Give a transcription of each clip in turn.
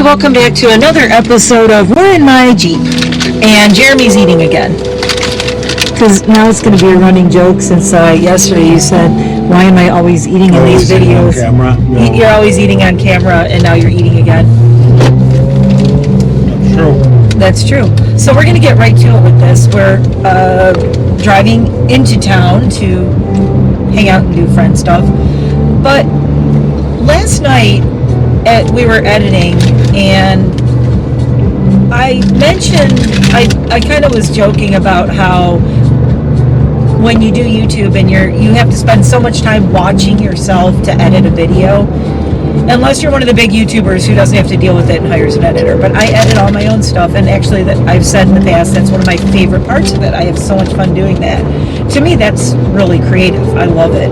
Hi, welcome back to another episode of We're in My Jeep. And Jeremy's eating again. Because now it's going to be a running joke since yesterday you said, why am I always eating in these videos? On camera? No. You're always eating on camera and now you're eating again. That's true. That's true. So we're going to get right to it with this. We're driving into town to hang out and do friend stuff. But last night, we were editing, and I mentioned, I kind of was joking about how when you do YouTube and you have to spend so much time watching yourself to edit a video, unless you're one of the big YouTubers who doesn't have to deal with it and hires an editor. But I edit all my own stuff, and actually that I've said in the past, that's one of my favorite parts of it. I have so much fun doing that. To me, that's really creative. I love it.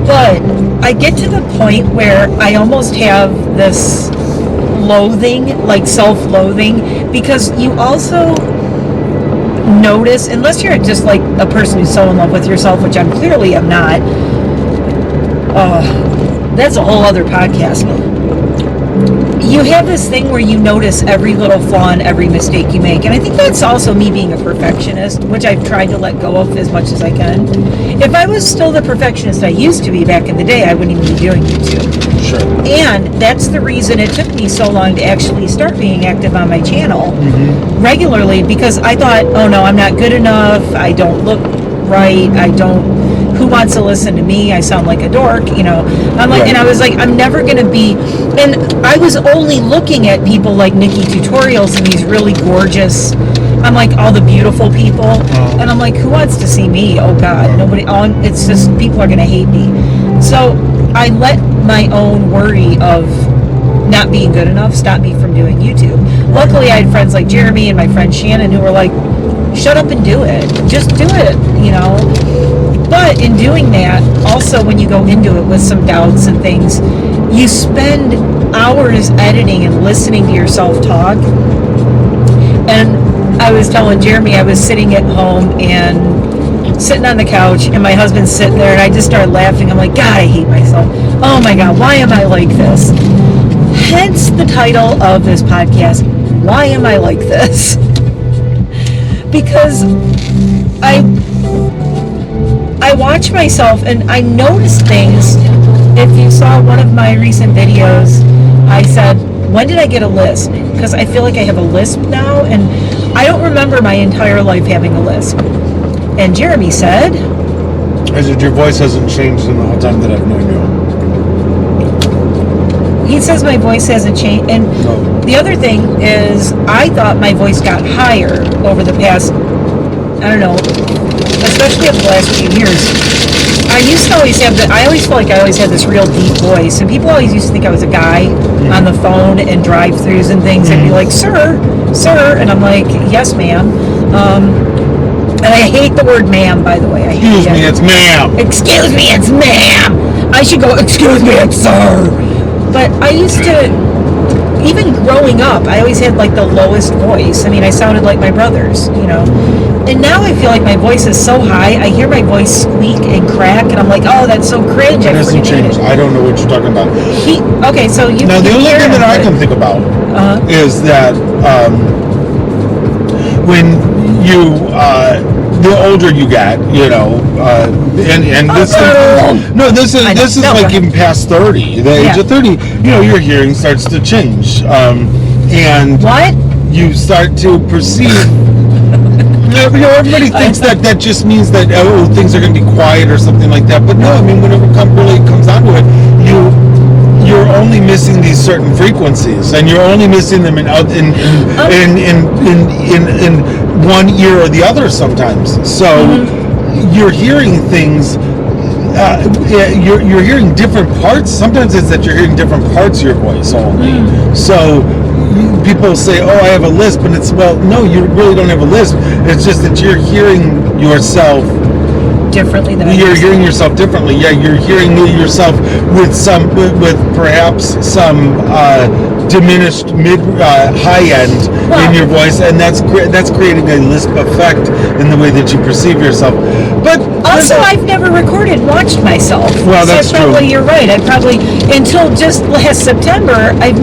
But I get to the point where I almost have this loathing, like self-loathing, because you also notice, unless you're just like a person who's so in love with yourself, which I'm clearly am not, that's a whole other podcast. You have this thing where you notice every little flaw and every mistake you make. And I think that's also me being a perfectionist, which I've tried to let go of as much as I can. If I was still the perfectionist I used to be back in the day, I wouldn't even be doing YouTube. Sure. And that's the reason it took me so long to actually start being active on my channel regularly, because I thought, oh no, I'm not good enough. I don't look right. Who wants to listen to me? I sound like a dork, you know. I'm like, right. And I was like, I'm never going to be, and I was only looking at people like Nikki Tutorials and these really gorgeous, I'm like, all the beautiful people, and I'm like, who wants to see me? Oh God, nobody, it's just, people are going to hate me. So I let my own worry of not being good enough stop me from doing YouTube. Luckily, I had friends like Jeremy and my friend Shannon who were like, shut up and do it. Just do it, you know. But in doing that, also when you go into it with some doubts and things, you spend hours editing and listening to yourself talk. And I was telling Jeremy, I was sitting at home and sitting on the couch, and my husband's sitting there, and I just started laughing. I'm like, God, I hate myself. Oh my God, why am I like this? Hence the title of this podcast, Why Am I Like This? Because I watch myself and I notice things. If you saw one of my recent videos, I said, when did I get a lisp? Because I feel like I have a lisp now, and I don't remember my entire life having a lisp. And Jeremy said, I said, your voice hasn't changed in the whole time that I've known you. He says my voice hasn't changed. And the other thing is, I thought my voice got higher over the past, I don't know, especially over the last few years. I used to always have I always felt like I always had this real deep voice, and people always used to think I was a guy on the phone and drive-thrus and things, and be like, sir, and I'm like, yes, ma'am. And I hate the word ma'am, by the way. Excuse me, it's ma'am. Excuse me, it's ma'am. I should go, excuse me, it's sir. But I used to, even growing up, I always had like the lowest voice. I mean, I sounded like my brothers, you know. And now I feel like my voice is so high, I hear my voice squeak and crack, and I'm like, oh, that's so cringe. It hasn't changed. I don't know what you're talking about. Okay, so you now, the only thing that I can think about is that when you, the older you get, you know, and this is like even past 30, the age of 30, you know, your hearing starts to change, and what you start to perceive. You know, everybody thinks that just means that things are going to be quiet or something like that. But no, I mean, whenever it really comes down to it, you're only missing these certain frequencies, and you're only missing them in one ear or the other sometimes. So you're hearing things. You're hearing different parts. Sometimes it's that you're hearing different parts of your voice only. So people say, oh, I have a lisp, and it's, well, no, you really don't have a lisp. It's just that you're hearing yourself differently than you're hearing yourself differently. Yeah, you're hearing yourself with perhaps some diminished high end in your voice, and that's creating a lisp effect in the way that you perceive yourself. But also, I've never recorded and watched myself. Well, that's so probably true. You're right. I probably, until just last September, I've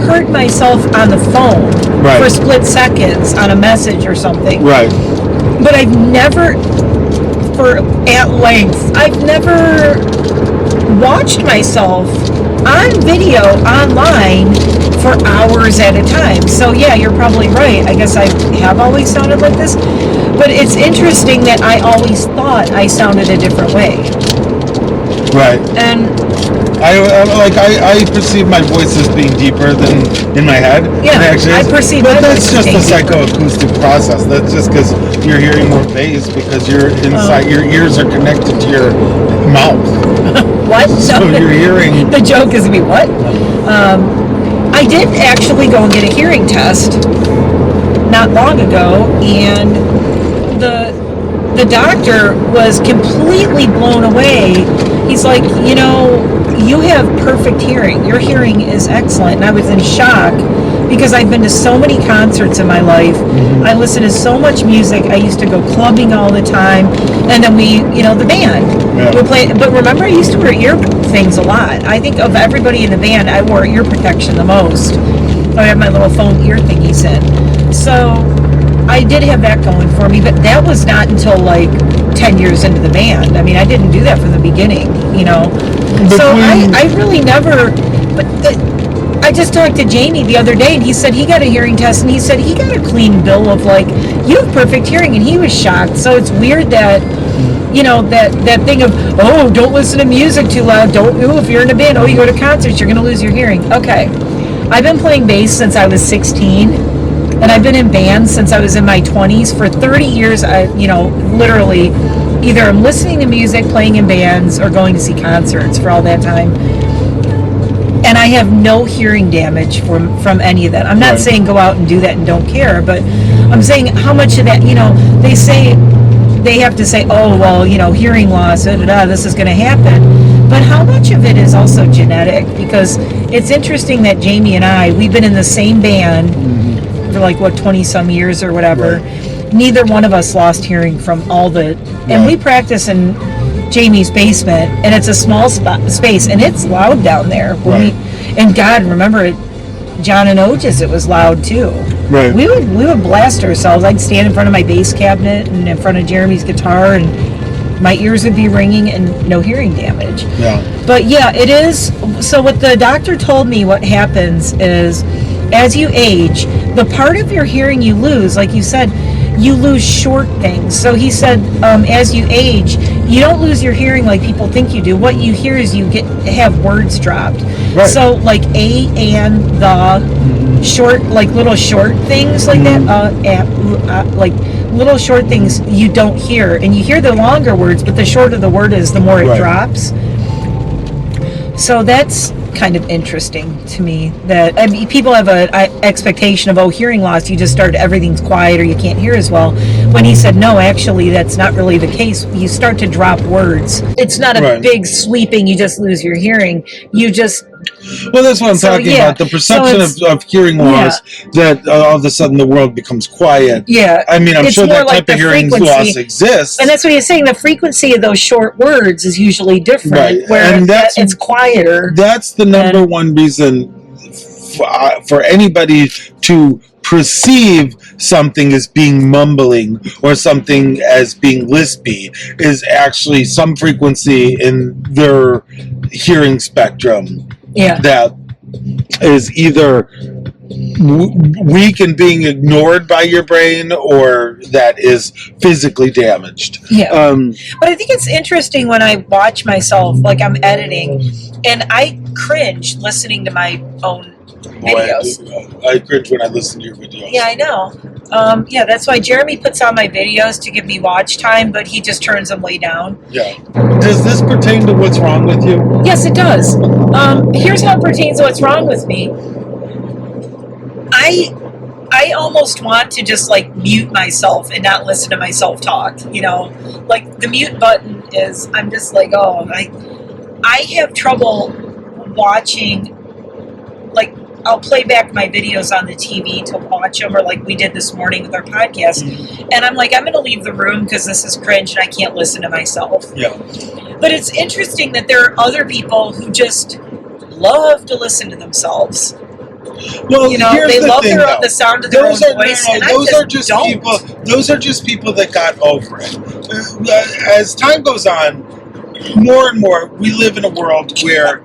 heard myself on the phone for split seconds on a message or something. Right. But I've never, I've never watched myself on video online for hours at a time. So yeah, you're probably right. I guess I have always sounded like this, but it's interesting that I always thought I sounded a different way. Right. And I perceive my voice as being deeper than in my head. Yeah, actually I perceive. But that's just a deeper. psychoacoustic process. That's just because you're hearing more bass because you're inside. Your ears are connected to your mouth. What? So you're hearing. The joke is me. What? I did actually go and get a hearing test not long ago, and the doctor was completely blown away. He's like, you have perfect hearing. Your hearing is excellent. And I was in shock because I've been to so many concerts in my life. Mm-hmm. I listen to so much music. I used to go clubbing all the time. And then the band would play. But remember, I used to wear ear things a lot. I think of everybody in the band, I wore ear protection the most. I have my little foam ear thingies in. So I did have that going for me, but that was not until like 10 years into the band. I mean, I didn't do that from the beginning, So I really never, I just talked to Jamie the other day, and he said he got a hearing test, and he said he got a clean bill of like, you have perfect hearing, and he was shocked. So it's weird that, that thing of, oh, don't listen to music too loud, if you're in a band, you go to concerts, you're going to lose your hearing. Okay. I've been playing bass since I was 16. And I've been in bands since I was in my 20s. For 30 years, I, literally, either I'm listening to music, playing in bands, or going to see concerts for all that time. And I have no hearing damage from any of that. I'm not saying go out and do that and don't care, but I'm saying how much of that, they say, they have to say, oh, well, hearing loss, this is going to happen. But how much of it is also genetic? Because it's interesting that Jamie and I, we've been in the same band for like 20 some years or whatever. Neither one of us lost hearing from all the and we practice in Jamie's basement, and it's a small space, and it's loud down there. And God, remember it, John and Otis, it was loud too. Right. We would blast ourselves. I'd stand in front of my bass cabinet and in front of Jeremy's guitar, and my ears would be ringing and no hearing damage. Yeah. But yeah, it is. So what the doctor told me, what happens is, as you age, the part of your hearing you lose, like you said, you lose short things. So he said, as you age, you don't lose your hearing like people think you do. What you hear is you have words dropped. Right. So like a, and, the, short, like little short things like that, like little short things you don't hear. And you hear the longer words, but the shorter the word is, the more it drops. So that's kind of interesting to me, that people have an expectation of, hearing loss, you just start, everything's quiet or you can't hear as well, when he said no, actually that's not really the case. You start to drop words. It's not a big sweeping, you just lose your hearing, you just that's what I'm talking about, the perception of hearing loss, that all of a sudden the world becomes quiet. I mean, I'm sure that type of hearing loss exists, and that's what he's saying, the frequency of those short words is usually different, where it's quieter. That's the number one reason for anybody to perceive something as being mumbling or something as being lispy is actually some frequency in their hearing spectrum that is either weak and being ignored by your brain, or that is physically damaged. But I think it's interesting when I watch myself, like I'm editing, and I cringe listening to my own videos. I cringe when I listen to your videos. Yeah, I know. That's why Jeremy puts on my videos to give me watch time, but he just turns them way down. Does this pertain to what's wrong with you? Yes, it does. Here's how it pertains to what's wrong with me. I almost want to just like mute myself and not listen to myself talk, like the mute button is, I'm just like, I have trouble watching I'll play back my videos on the TV to watch them, or like we did this morning with our podcast. And I'm like, I'm going to leave the room because this is cringe and I can't listen to myself. Yeah. But it's interesting that there are other people who just love to listen to themselves. Well, you know, they love the sound of their own voice. Those are just people that got over it. As time goes on, more and more, we live in a world where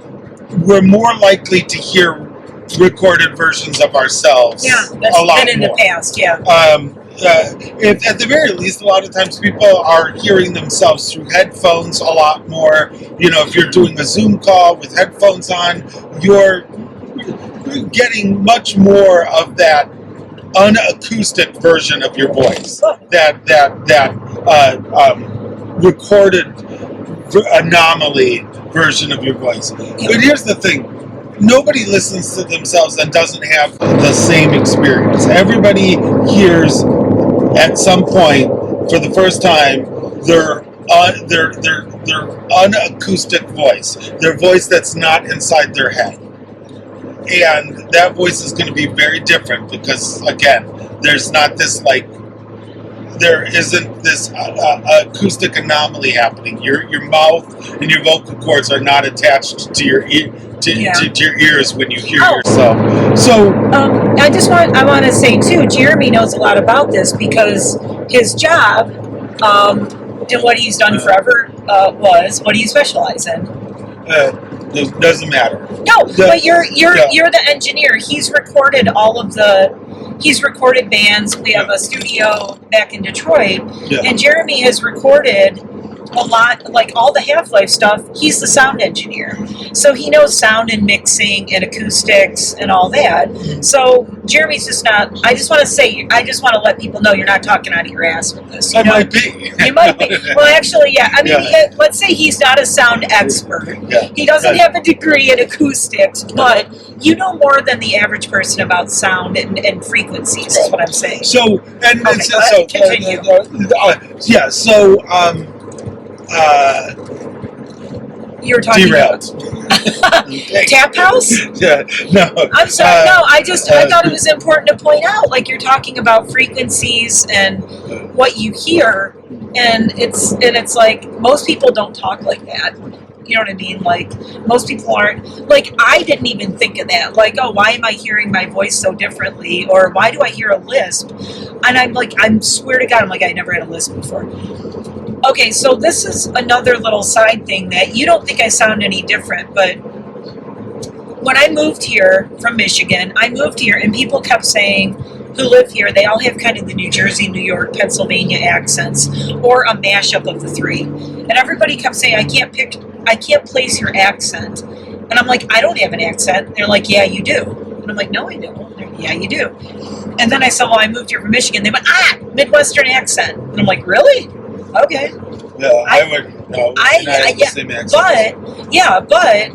we're more likely to hear recorded versions of ourselves. Yeah, that's been in the past. Yeah. At the very least, a lot of times people are hearing themselves through headphones a lot more. You know, if you're doing a Zoom call with headphones on, you're getting much more of that unacoustic version of your voice, that recorded anomaly version of your voice. But here's the thing. Nobody listens to themselves and doesn't have the same experience. Everybody hears at some point for the first time their unacoustic voice, their voice that's not inside their head. And that voice is going to be very different because, again, there's not this there isn't this acoustic anomaly happening. Your mouth and your vocal cords are not attached to your to your ears when you hear yourself. So I want to say too, Jeremy knows a lot about this because his job and what he's done forever was, what do you specialize in? It doesn't matter. No, but you're the engineer. He's recorded he's recorded bands. We have a studio back in Detroit, and Jeremy has recorded a lot, like all the Half-Life stuff. He's the sound engineer, so he knows sound and mixing and acoustics and all that. So Jeremy's just not. I just want to let people know you're not talking out of your ass with this. I might be. You might be. Well, actually, yeah. I mean, let's say he's not a sound expert. Yeah. He doesn't have a degree in acoustics, but you know more than the average person about sound and frequencies. Is what I'm saying. So continue. You were talking derailed. about Tap House? Yeah, no. I'm sorry. No, I thought it was important to point out, like you're talking about frequencies and what you hear, and it's like most people don't talk like that. You know what I mean? Like most people aren't. Like I didn't even think of that. Like, oh, why am I hearing my voice so differently? Or why do I hear a lisp? And I'm like, I swear to God, I'm like, I never had a lisp before. Okay, so this is another little side thing that you don't think I sound any different, but when I moved here from Michigan, and people kept saying, who live here, they all have kind of the New Jersey, New York, Pennsylvania accents, or a mashup of the three. And everybody kept saying, I can't place your accent. And I'm like, I don't have an accent. And they're like, yeah, you do. And I'm like, no, I don't. They're, yeah, you do. And then I said, well, I moved here from Michigan. They went, Midwestern accent. And I'm like, really? Okay. Yeah, I would. No, the same accent. But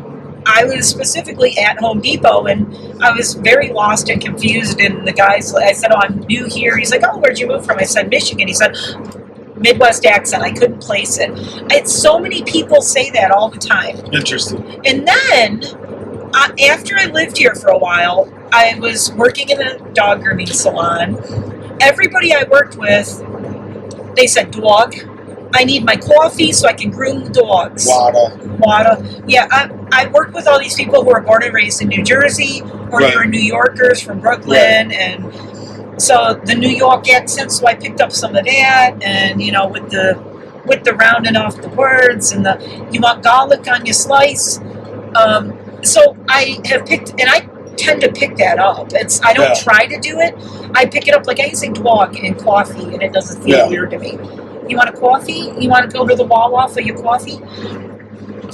I was specifically at Home Depot, and I was very lost and confused. And the guys, I said, "Oh, I'm new here." He's like, "Oh, where'd you move from?" I said, "Michigan." He said, "Midwest accent." I couldn't place it. So many people say that all the time. Interesting. And then after I lived here for a while, I was working in a dog grooming salon. Everybody I worked with, they said, "Dog, I need my coffee so I can groom the dogs." Wada. Yeah, I worked with all these people who were born and raised in New Jersey, or they were New Yorkers from Brooklyn, and so the New York accent. So I picked up some of that, and with the rounding off the words and you want garlic on your slice. So I have picked, and I tend to pick that up. I don't try to do it. I pick it up. Like I say dog and coffee, and it doesn't feel weird to me. You want a coffee? You want to go to the Wawa for your coffee?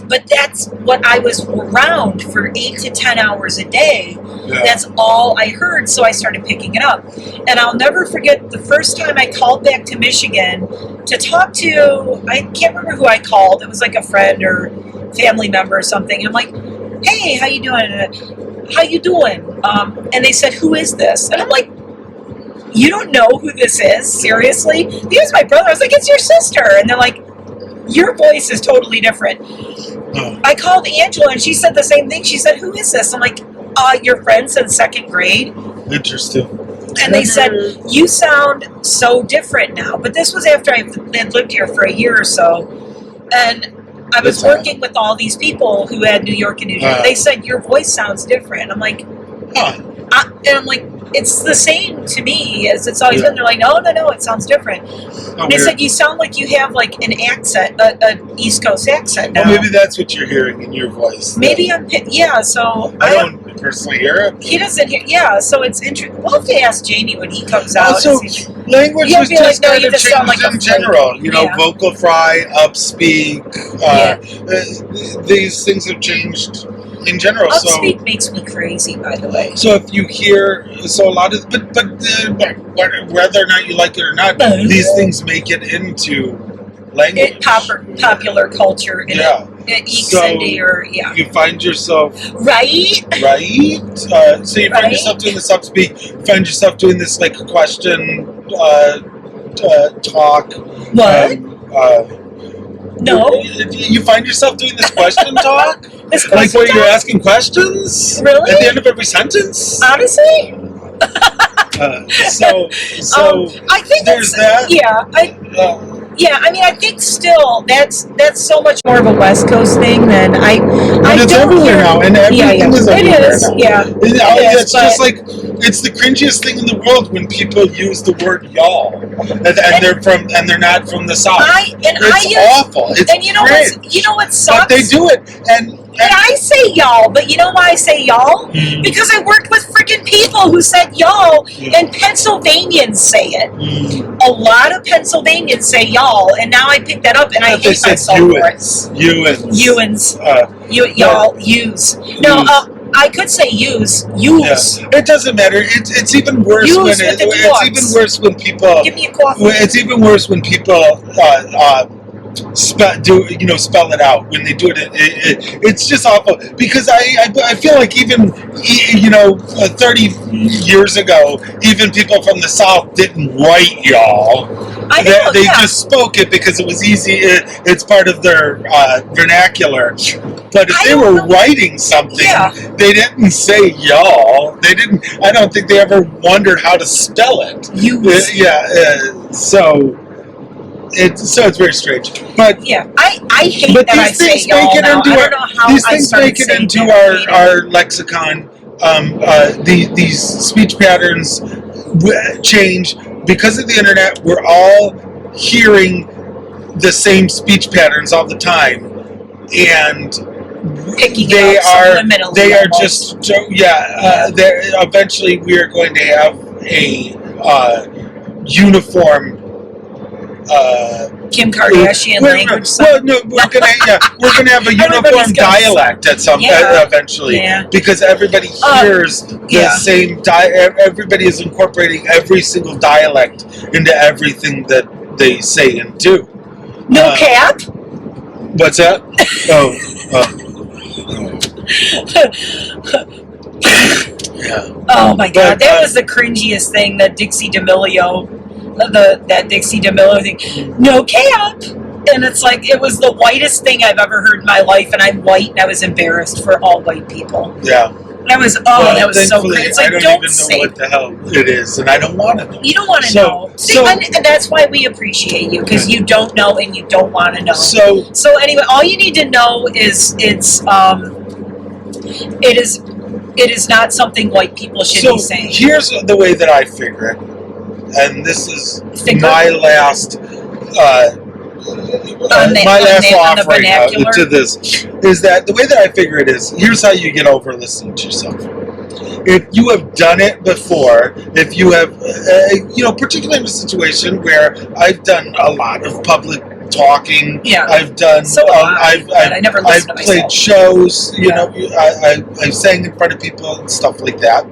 But that's what I was around for 8 to 10 hours a day. Yeah. That's all I heard, so I started picking it up. And I'll never forget the first time I called back to Michigan to talk to, I can't remember who I called. It was like a friend or family member or something. I'm like, hey, how you doing? How you doing? And they said, who is this? And I'm like, you don't know who this is? Seriously? Here's my brother. I was like, it's your sister. And they're like, your voice is totally different. I called Angela and she said the same thing. She said, who is this? I'm like, your friend since second grade. Interesting. And they said, you sound so different now. But this was after I had lived here for a year or so. And I was working with all these people who had New York and New Jersey. They said, your voice sounds different. I'm like, and I'm like, it's the same to me as it's always been. They're like, no, it sounds different. And they said, you sound like you have like an accent, an East Coast accent now. Well, maybe that's what you're hearing in your voice. Maybe so I don't personally hear it. He doesn't hear, so it's interesting. We'll have to ask Jamie when he comes out. Also, language has just kind of changed in general. You know, vocal fry, upspeak, these things have changed in general. Upspeak makes me crazy, by the way. So if you hear, a lot of, but whether or not you like it or not, these things make it into language. Popular culture. It ekes into your, You find yourself... Right? So you find yourself doing this upspeak, you find yourself doing this, like, question, talk. What? No. You find yourself doing this question talk? This like where you're asking questions? Really? At the end of every sentence? Honestly? I think there's that. Yeah, I mean, I think still that's so much more of a West Coast thing than I it's don't everywhere now, and everything is everywhere It is, now. It's just like, it's the cringiest thing in the world when people use the word y'all, and they're not from the South. It's awful. It's you know what sucks? But they do it, and I say y'all, but you know why I say y'all? Because I worked with freaking people who said y'all, and Pennsylvanians say it. A lot of Pennsylvanians say y'all, and now I pick that up, and I hate myself for it. Youans. Y'all, yous. No, I could say use. It doesn't matter. It's even worse it's even worse when people. Give me a coffee. It's even worse when people spell it out when they do it. It's just awful because I feel like even 30 years ago, even people from the South didn't write y'all. They just spoke it because it was easy. It's part of their vernacular. But if they were writing something, they didn't say y'all. They didn't. I don't think they ever wondered how to spell it. It's very strange. But I hate that I say y'all now. I don't know how these things make it into our lexicon. These speech patterns change because of the internet. We're all hearing the same speech patterns all the time, and they are just eventually we are going to have a uniform Kim Kardashian language. We're gonna have a uniform dialect at some eventually because everybody hears the same. Everybody is incorporating every single dialect into everything that they say and do. No cap. What's that? Oh my God, that was the cringiest thing. That Dixie D'Amelio thing. No cap. And it's like, it was the whitest thing I've ever heard in my life, and I'm white, and I was embarrassed for all white people. Yeah. That was so great. It's like, I don't even know what the hell it is, and I don't want to know. You don't want to know. See, and that's why we appreciate you, because you don't know and you don't want to know. So anyway, all you need to know is it is not something white people should be saying. Here's the way that I figure it, and this is my last offering to this, is that the way that I figure it is, here's how you get over listening to yourself. If you have done it before, if you have, particularly in a situation where I've done a lot of public talking, I've done, I've played shows, I sang in front of people and stuff like that.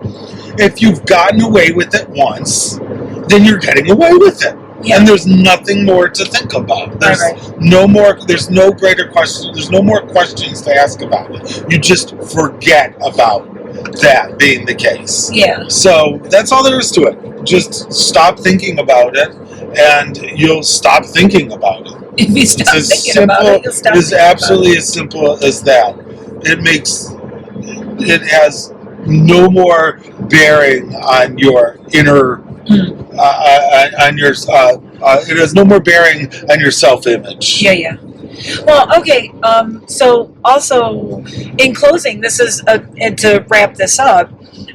If you've gotten away with it once, then you're getting away with it. Yeah. And there's nothing more to think about. There's no greater question. There's no more questions to ask about it. You just forget about that being the case. Yeah. So that's all there is to it. Just stop thinking about it, and you'll stop thinking about it. If you stop thinking about it, you'll stop. It's absolutely as simple as that. It has no more bearing on your inner, it has no more bearing on your self-image. Yeah. Well, okay. So also, in closing, this is and to wrap this up.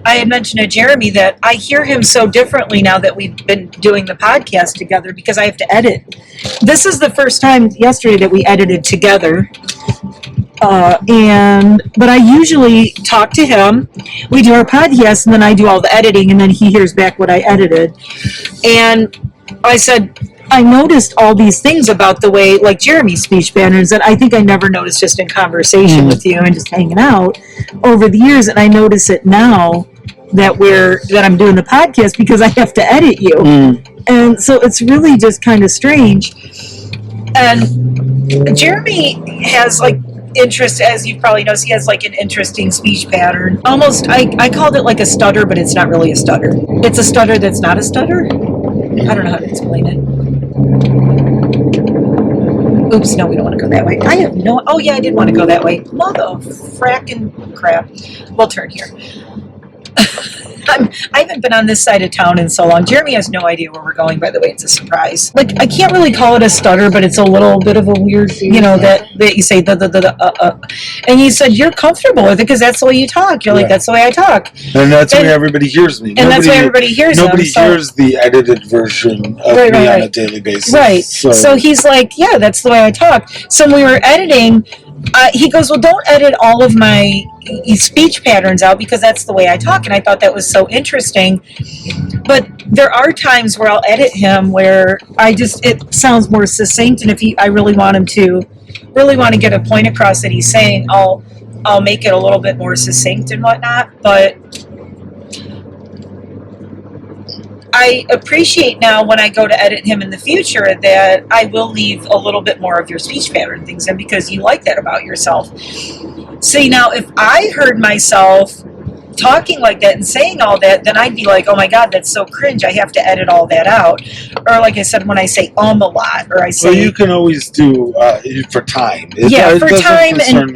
I had mentioned to Jeremy that I hear him so differently now that we've been doing the podcast together because I have to edit. This is the first time yesterday that we edited together. But I usually talk to him. We do our podcast, and then I do all the editing, and then he hears back what I edited. And I said, I noticed all these things about the way, like Jeremy's speech patterns, that I think I never noticed just in conversation with you and just hanging out over the years. And I notice it now that I'm doing the podcast because I have to edit you. And so it's really just kind of strange. And Jeremy has like interest, as you probably noticed, he has like an interesting speech pattern. Almost, I called it like a stutter, but it's not really a stutter. It's a stutter that's not a stutter. I don't know how to explain it. Oops, no, we don't want to go that way. Oh yeah, I did want to go that way. Mother frackin' crap. We'll turn here. I haven't been on this side of town in so long. Jeremy has no idea where we're going, by the way. It's a surprise. Like, I can't really call it a stutter, but it's a little bit of a weird, that you say, and you said you're comfortable with it because that's the way you talk. You're like, that's the way I talk. And that's the way everybody hears me. And that's why everybody hears me. Nobody hears the edited version of me on a daily basis. Right. So he's like, yeah, that's the way I talk. So when we were editing, he goes, well, don't edit all of my speech patterns out because that's the way I talk. And I thought that was so interesting. But there are times where I'll edit him where it sounds more succinct. And if I really want him to get a point across that he's saying, I'll make it a little bit more succinct and whatnot. But I appreciate now when I go to edit him in the future that I will leave a little bit more of your speech pattern things in because you like that about yourself. See, now if I heard myself talking like that and saying all that, then I'd be like, oh my God, that's so cringe. I have to edit all that out. Or like I said, when I say a lot, or I say... Well, you can always do for time. For time.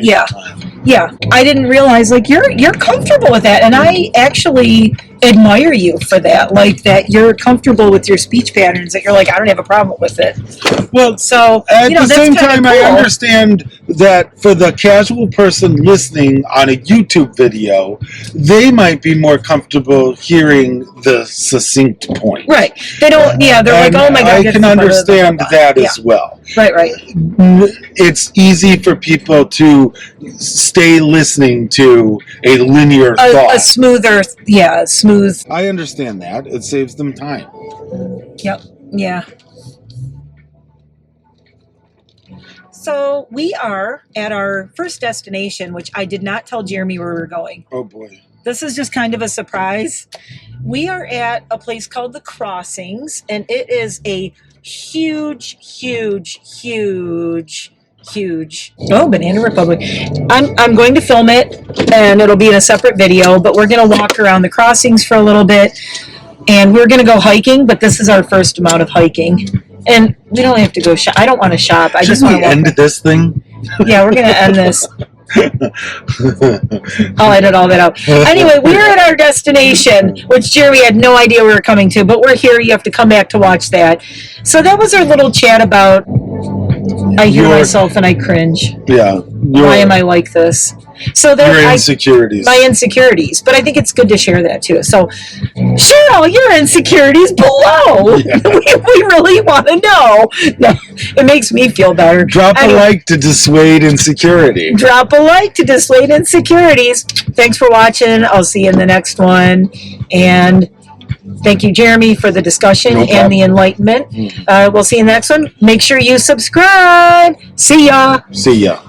Yeah. I didn't realize, like, you're comfortable with that. And I actually admire you for that. Like, that you're comfortable with your speech patterns, that you're like, I don't have a problem with it. Well, so, at the same time, cool. I understand that for the casual person listening on a YouTube video, they might be more comfortable hearing the succinct point. Right. They don't, they're like, oh my God. I can understand that as well. Right. It's easy for people to stay listening to a linear thought. A smoother, smooth. I understand that. It saves them time. Yep. Yeah. So we are at our first destination, which I did not tell Jeremy where we were going. Oh boy. This is just kind of a surprise. We are at a place called The Crossings, and it is a huge Banana Republic. I'm going to film it, and it'll be in a separate video, but we're going to walk around The Crossings for a little bit, and we're going to go hiking, but this is our first amount of hiking. And we don't have to go shop. I don't want to shop. I just want to end this thing? Yeah, we're going to end this. I'll edit all that out. Anyway, we're at our destination, which Jeremy had no idea we were coming to, but we're here. You have to come back to watch that. So that was our little chat about I hear myself and I cringe. Yeah. Why am I like this? So your insecurities. My insecurities. But I think it's good to share that too. So share all your insecurities below. Yeah. we really want to know. No, it makes me feel better. Drop a like to dissuade insecurity. Drop a like to dissuade insecurities. Thanks for watching. I'll see you in the next one. And thank you, Jeremy, for the discussion and the enlightenment. We'll see you in the next one. Make sure you subscribe. See ya. See ya.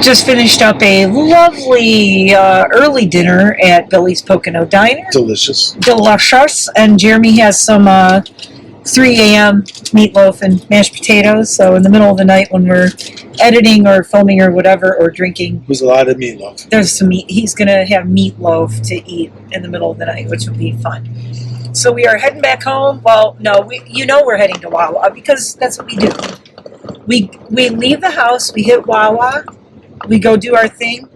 Just finished up a lovely early dinner at Billy's Pocono Diner. Delicious. And Jeremy has some 3 a.m. meatloaf and mashed potatoes. So in the middle of the night when we're editing or filming or whatever or drinking. There's a lot of meatloaf. There's some meat. He's going to have meatloaf to eat in the middle of the night, which will be fun. So we are heading back home. Well, no, we're heading to Wawa because that's what we do. We leave the house, we hit Wawa, we go do our thing.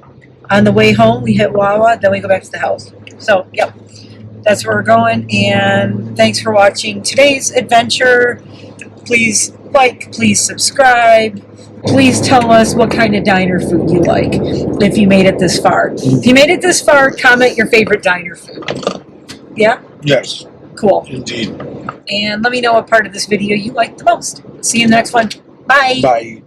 On the way home, we hit Wawa, then we go back to the house. So, yep, that's where we're going. And thanks for watching today's adventure. Please like, please subscribe. Please tell us what kind of diner food you like if you made it this far. If you made it this far, comment your favorite diner food. Yeah? Yes. Cool. Indeed. And let me know what part of this video you liked the most. See you in the next one. Bye. Bye.